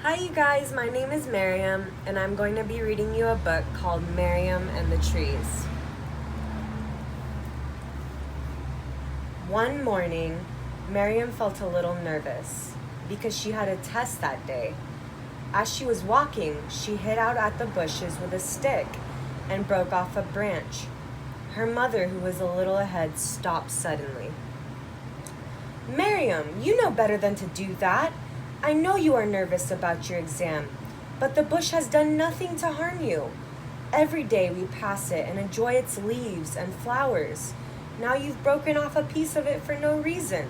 Hi, you guys. My name is Miriam, and I'm going to be reading you a book called Miriam and the Trees. One morning, Miriam felt a little nervous because she had a test that day. As she was walking, she hid out at the bushes with a stick and broke off a branch. Her mother, who was a little ahead, stopped suddenly. Miriam, you know better than to do that. I know you are nervous about your exam, but the bush has done nothing to harm you. Every day we pass it and enjoy its leaves and flowers. Now you've broken off a piece of it for no reason.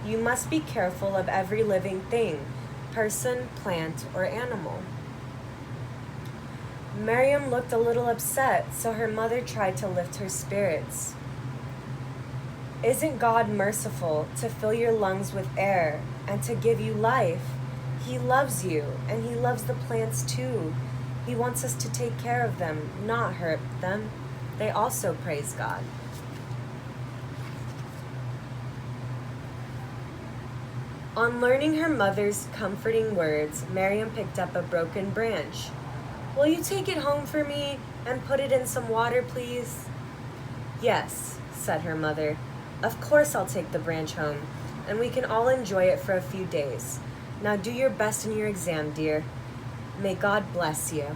You must be careful of every living thing, person, plant, or animal. Miriam looked a little upset, so her mother tried to lift her spirits. Isn't God merciful to fill your lungs with air and to give you life? He loves you, and He loves the plants too. He wants us to take care of them, not hurt them. They also praise God. On learning her mother's comforting words, Miriam picked up a broken branch. Will you take it home for me and put it in some water, please? Yes, said her mother. Of course I'll take the branch home, and we can all enjoy it for a few days. Now do your best in your exam, dear. May God bless you.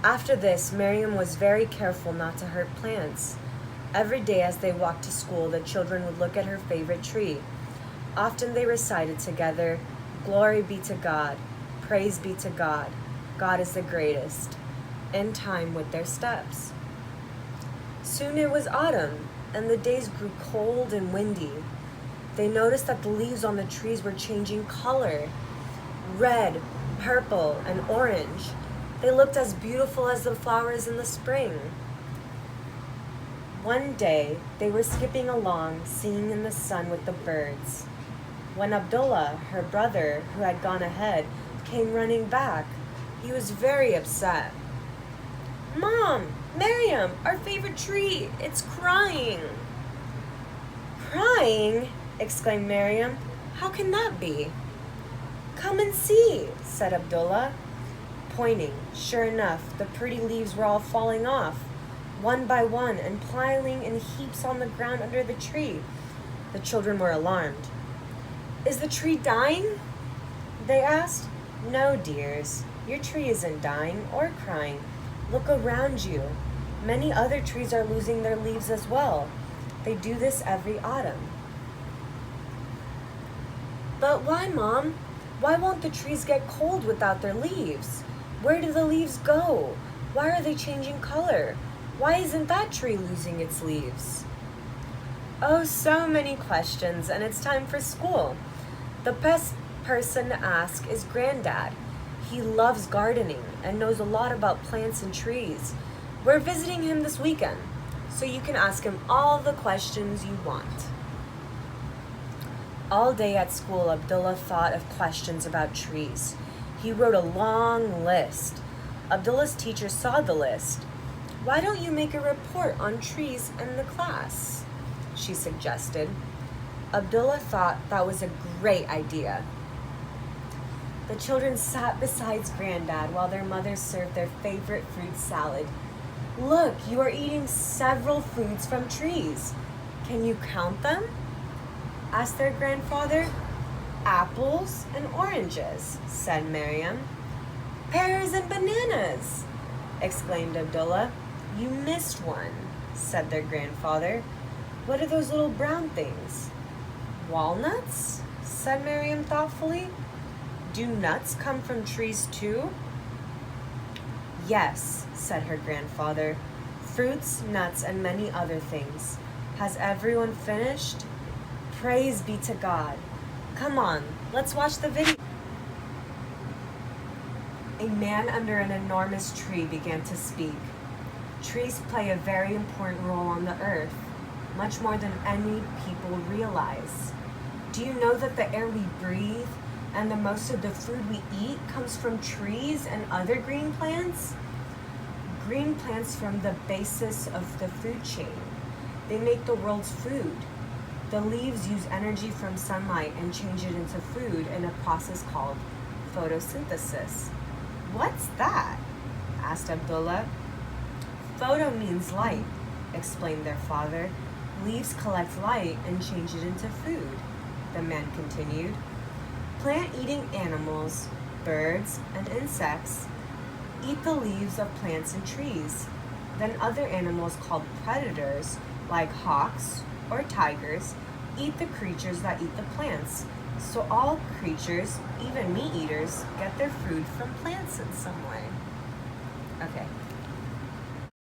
After this, Miriam was very careful not to hurt plants. Every day as they walked to school, the children would look at her favorite tree. Often they recited together, "Glory be to God, praise be to God, God is the greatest," in time with their steps. Soon it was autumn, and the days grew cold and windy. They noticed that the leaves on the trees were changing color. Red, purple, and orange. They looked as beautiful as the flowers in the spring. One day, they were skipping along, singing in the sun with the birds, when Abdullah, her brother, who had gone ahead, came running back. He was very upset. Mom, Miriam, our favorite tree, it's crying. Crying? Exclaimed Miriam. How can that be? Come and see, said Abdullah, pointing. Sure enough, the pretty leaves were all falling off, one by one, and piling in heaps on the ground under the tree. The children were alarmed. Is the tree dying? They asked. No, dears, your tree isn't dying or crying. Look around you. Many other trees are losing their leaves as well. They do this every autumn. But why, Mom? Why won't the trees get cold without their leaves? Where do the leaves go? Why are they changing color? Why isn't that tree losing its leaves? Oh, so many questions, and it's time for school. The best person to ask is Granddad. He loves gardening and knows a lot about plants and trees. We're visiting him this weekend, so you can ask him all the questions you want. All day at school, Abdullah thought of questions about trees. He wrote a long list. Abdullah's teacher saw the list. Why don't you make a report on trees in the class? She suggested. Abdullah thought that was a great idea. The children sat beside Granddad while their mother served their favorite fruit salad. Look, you are eating several foods from trees. Can you count them? Asked their grandfather. Apples and oranges, said Miriam. Pears and bananas, exclaimed Abdullah. You missed one, said their grandfather. What are those little brown things? Walnuts, said Miriam thoughtfully. Do nuts come from trees too? Yes, said her grandfather. Fruits, nuts, and many other things. Has everyone finished? Praise be to God. Come on, let's watch the video. A man under an enormous tree began to speak. Trees play a very important role on the earth, much more than any people realize. Do you know that the air we breathe and the most of the food we eat comes from trees and other green plants? Green plants form the basis of the food chain. They make the world's food. The leaves use energy from sunlight and change it into food in a process called photosynthesis. What's that? Asked Abdullah. Photo means light, explained their father. Leaves collect light and change it into food, the man continued. Plant-eating animals, birds, and insects eat the leaves of plants and trees. Then other animals called predators, like hawks or tigers, eat the creatures that eat the plants. So all creatures, even meat eaters, get their food from plants in some way. Okay,